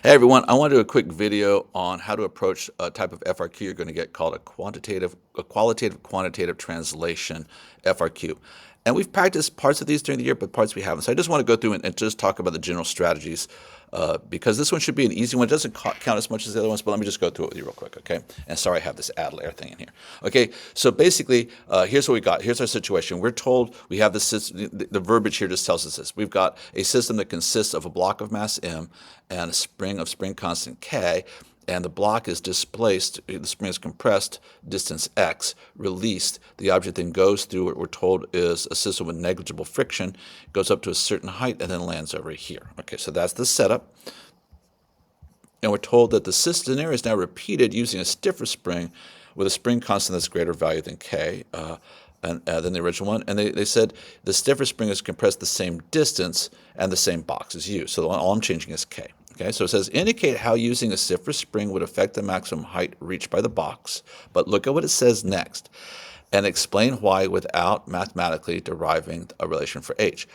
Hey everyone, I want to do a quick video on how to approach a type of FRQ you're going to get called a qualitative quantitative translation FRQ. And we've practiced parts of these during the year, but parts we haven't. So I just want to go through and just talk about the general strategies because this one should be an easy one. It doesn't count as much as the other ones, but let me just go through it with you real quick, okay? And sorry I have this add layer thing in here. Okay, so basically, here's what we got. Here's our situation. We're told we have this system, the verbiage here just tells us this. We've got a system that consists of a block of mass m and a spring of spring constant k, and the block is displaced, the spring is compressed, distance x, released. The object then goes through what we're told is a system with negligible friction, goes up to a certain height, and then lands over here. Okay, so that's the setup. And we're told that the scenario is now repeated using a stiffer spring with a spring constant that's greater value than k, than the original one. And they said the stiffer spring is compressed the same distance and the same box is used. So all I'm changing is k. Okay, so it says indicate how using a stiffer spring would affect the maximum height reached by the box. But look at what it says next. And explain why without mathematically deriving a relation for h.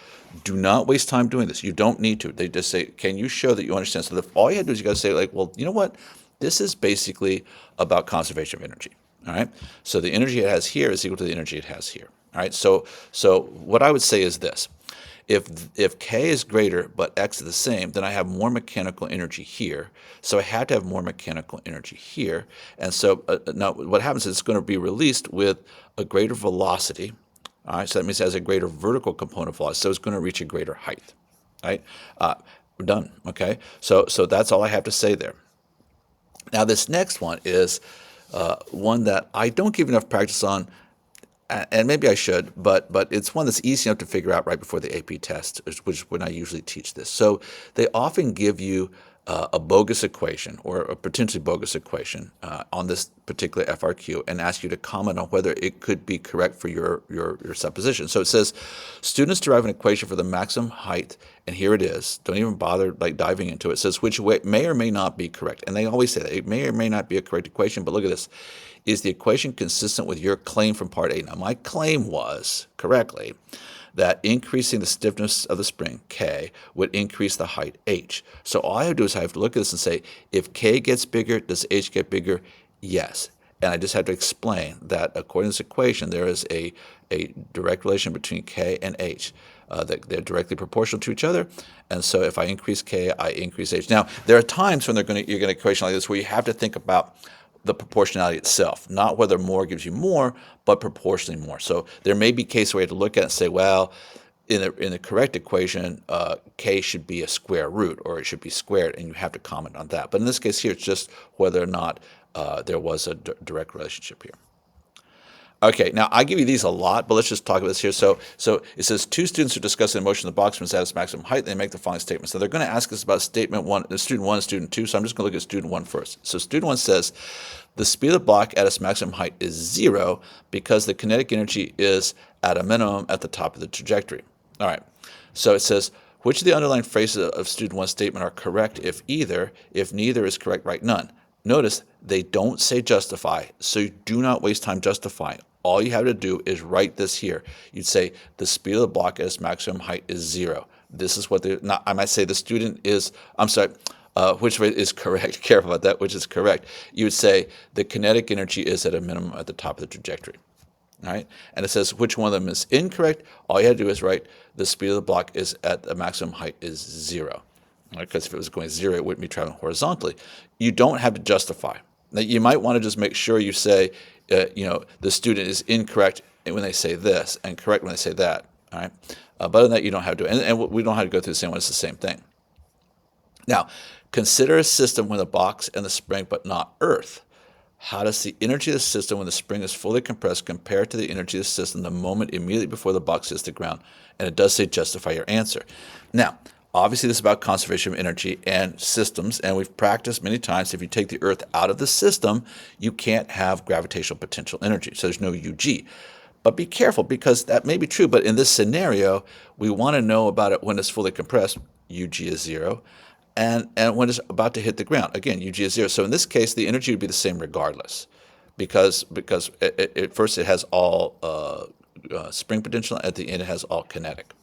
Do not waste time doing this. You don't need to. They just say, can you show that you understand? So all you have to do is you got to say, like, well, you know what? This is basically about conservation of energy. All right. So the energy it has here is equal to the energy it has here. All right. So what I would say is this. If k is greater but x is the same, then I have more mechanical energy here. So I have to have more mechanical energy here. And so now what happens is it's going to be released with a greater velocity. All right, so that means it has a greater vertical component velocity. So it's going to reach a greater height. Right? We're done. Okay. So that's all I have to say there. Now this next one is one that I don't give enough practice on, and maybe I should, but it's one that's easy enough to figure out right before the AP test, which when I usually teach this. So they often give you a bogus equation or a potentially bogus equation on this particular FRQ and ask you to comment on whether it could be correct for your supposition. So it says students derive an equation for the maximum height, and here it is. Don't even bother like diving into it. It says which way may or may not be correct, and they always say that it may or may not be a correct equation. But look at this. Is the equation consistent with your claim from part A? Now, my claim was, correctly, that increasing the stiffness of the spring, K, would increase the height, H. So all I have to do is I have to look at this and say, if K gets bigger, does H get bigger? Yes. And I just have to explain that according to this equation, there is a direct relation between K and H. That they're directly proportional to each other. And so if I increase K, I increase H. Now, there are times when you're going to an equation like this where you have to think about the proportionality itself, not whether more gives you more, but proportionally more. So there may be cases where you have to look at it and say, well, in the correct equation, k should be a square root, or it should be squared, and you have to comment on that. But in this case here, it's just whether or not there was a direct relationship here. Okay, now I give you these a lot, but let's just talk about this here. So it says two students are discussing the motion of the box from its maximum height, and they make the following statements. So they're going to ask us about statement one, student one and student two, so I'm just going to look at student one first. So student one says, the speed of the block at its maximum height is 0 because the kinetic energy is at a minimum at the top of the trajectory. All right, so it says, which of the underlying phrases of student one's statement are correct if either? If neither is correct, write none. Notice they don't say justify, so you do not waste time justifying. All you have to do is write this here. You'd say the speed of the block at its maximum height is 0. This is what I might say the student is, I'm sorry, which way is correct? Careful about that, which is correct. You would say the kinetic energy is at a minimum at the top of the trajectory. All right? And it says which one of them is incorrect. All you have to do is write the speed of the block is at the maximum height is 0. Because if it was going 0, it wouldn't be traveling horizontally. You don't have to justify. Now, you might want to just make sure you say, the student is incorrect when they say this and correct when they say that. All right. But other than that, you don't have to. And we don't have to go through the same one. It's the same thing. Now, consider a system with a box and the spring, but not Earth. How does the energy of the system when the spring is fully compressed compare to the energy of the system the moment immediately before the box hits the ground? And it does say justify your answer. Now, obviously, this is about conservation of energy and systems, and we've practiced many times. If you take the Earth out of the system, you can't have gravitational potential energy, so there's no UG. But be careful, because that may be true, but in this scenario, we want to know about it when it's fully compressed, UG is 0, and when it's about to hit the ground, again, UG is 0. So in this case, the energy would be the same regardless, because at first it has all spring potential, at the end it has all kinetic.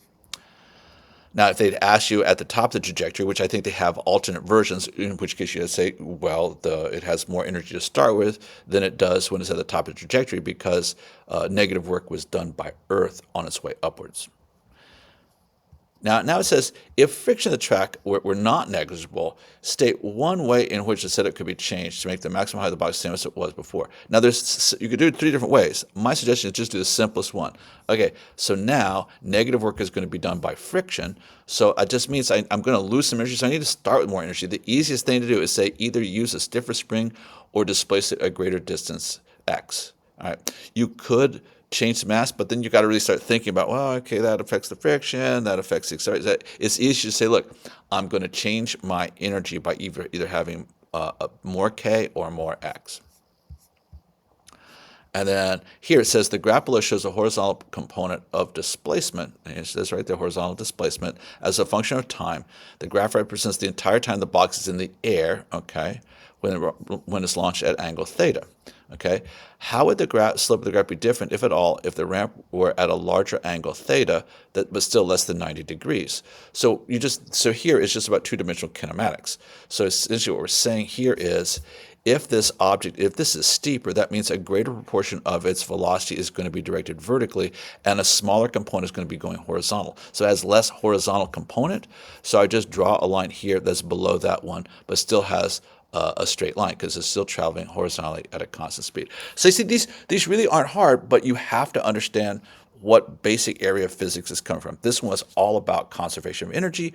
Now, if they'd asked you at the top of the trajectory, which I think they have alternate versions, in which case you'd say, well, it has more energy to start with than it does when it's at the top of the trajectory because negative work was done by Earth on its way upwards. Now it says, if friction of the track were not negligible, state one way in which the setup could be changed to make the maximum height of the box the same as it was before. Now, you could do it 3 different ways. My suggestion is just do the simplest one. Okay, so now negative work is going to be done by friction. So it just means I'm going to lose some energy, so I need to start with more energy. The easiest thing to do is say either use a stiffer spring or displace it a greater distance x. All right, you could change the mass, but then you got to really start thinking about, well, okay, that affects the friction, that affects the acceleration. It's easy to say, look, I'm going to change my energy by either having more k or more x. And then here it says the graph below shows a horizontal component of displacement. And it says right there, horizontal displacement as a function of time. The graph represents the entire time the box is in the air, okay, when it's launched at angle theta. Okay, how would the slope of the graph be different, if at all, if the ramp were at a larger angle theta, but still less than 90 degrees? So here it's just about two-dimensional kinematics. So essentially what we're saying here is, if this is steeper, that means a greater proportion of its velocity is going to be directed vertically, and a smaller component is going to be going horizontal. So it has less horizontal component. So I just draw a line here that's below that one, but still has a straight line because it's still traveling horizontally at a constant speed. So you see, these really aren't hard, but you have to understand what basic area of physics is coming from. This one was all about conservation of energy.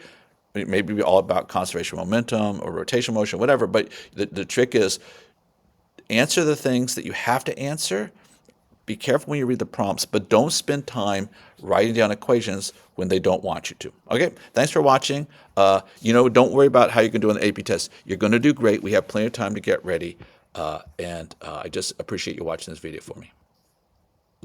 It may be all about conservation of momentum or rotation motion, whatever. But the trick is answer the things that you have to answer. Be careful when you read the prompts, but don't spend time writing down equations when they don't want you to. Okay, thanks for watching. Don't worry about how you can do an AP test. You're going to do great. We have plenty of time to get ready, and I just appreciate you watching this video for me.